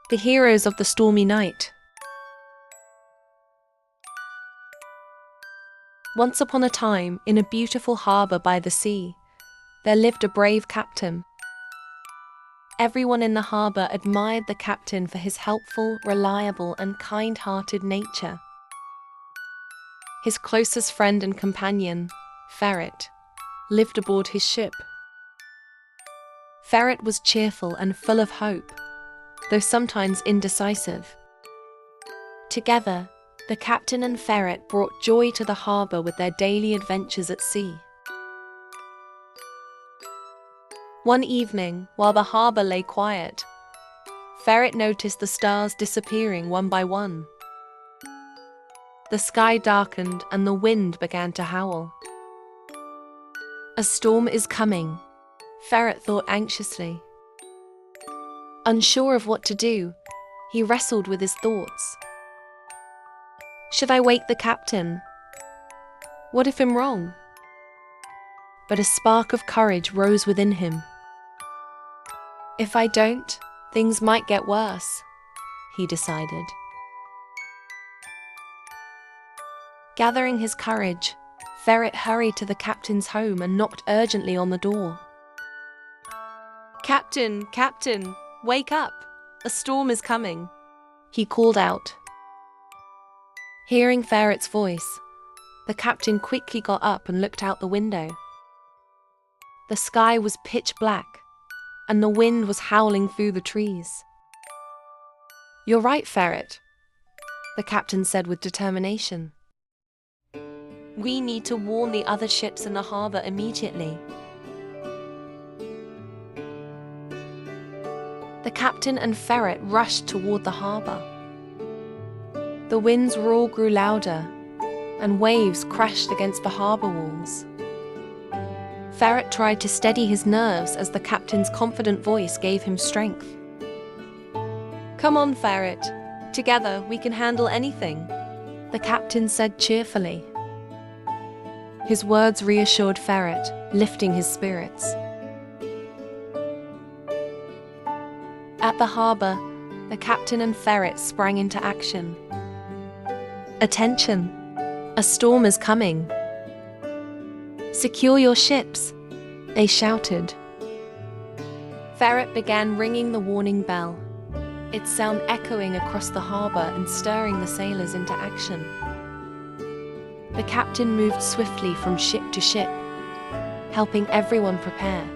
The heroes of the stormy night. Once upon a time, in a beautiful harbour by the sea, there lived a brave captain. Everyone in the harbour admired the captain for his helpful, reliable, and kind-hearted nature. His closest friend and companion, Ferret, lived aboard his ship. Ferret was cheerful and full of hope, though sometimes indecisive. Together, the captain and Ferret brought joy to the harbour with their daily adventures at sea. One evening, while the harbour lay quiet, Ferret noticed the stars disappearing one by one. The sky darkened and the wind began to howl. "A storm is coming," Ferret thought anxiously. Unsure of what to do, he wrestled with his thoughts. Should I wake the captain? What if I'm wrong? But a spark of courage rose within him. If I don't, things might get worse, he decided. Gathering his courage, Ferret hurried to the captain's home and knocked urgently on the door. "Captain, Captain, wake up! A storm is coming," he called out. Hearing Ferret's voice, the captain quickly got up and looked out the window. The sky was pitch black, and the wind was howling through the trees. "You're right, Ferret," the captain said with determination. "We need to warn the other ships in the harbour immediately." The captain and Ferret rushed toward the harbour. The wind's roar grew louder, and waves crashed against the harbour walls. Ferret tried to steady his nerves as the captain's confident voice gave him strength. "Come on, Ferret. Together we can handle anything," the captain said cheerfully. His words reassured Ferret, lifting his spirits. At the harbour, the captain and Ferret sprang into action. "Attention! A storm is coming. Secure your ships," they shouted. Ferret began ringing the warning bell, its sound echoing across the harbour and stirring the sailors into action. The captain moved swiftly from ship to ship, helping everyone prepare.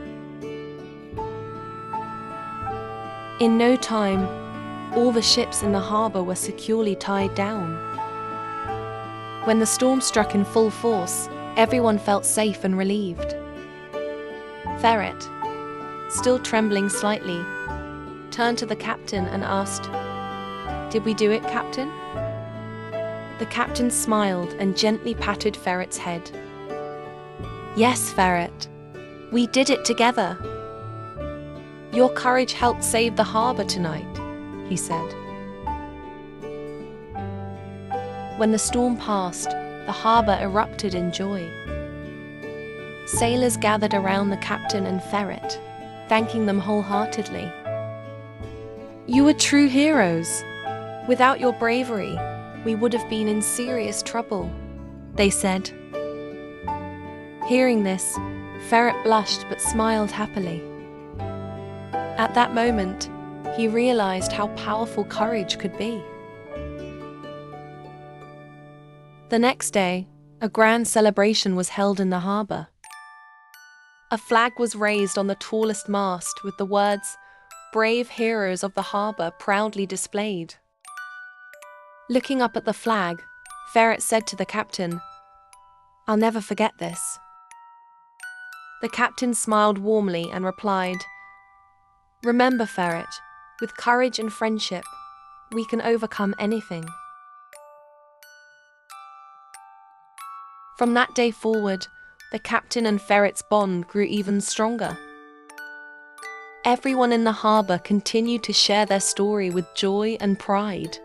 In no time, all the ships in the harbour were securely tied down. When the storm struck in full force, everyone felt safe and relieved. Ferret, still trembling slightly, turned to the captain and asked, "Did we do it, Captain?" The captain smiled and gently patted Ferret's head. "Yes, Ferret, we did it together. Your courage helped save the harbour tonight," he said. When the storm passed, the harbour erupted in joy. Sailors gathered around the captain and Ferret, thanking them wholeheartedly. "You were true heroes. Without your bravery, we would have been in serious trouble," they said. Hearing this, Ferret blushed but smiled happily. At that moment, he realized how powerful courage could be. The next day, a grand celebration was held in the harbour. A flag was raised on the tallest mast with the words, "Brave heroes of the harbour," proudly displayed. Looking up at the flag, Ferret said to the captain, "I'll never forget this." The captain smiled warmly and replied, "Remember, Ferret, with courage and friendship, we can overcome anything." From that day forward, the captain and Ferret's bond grew even stronger. Everyone in the harbour continued to share their story with joy and pride.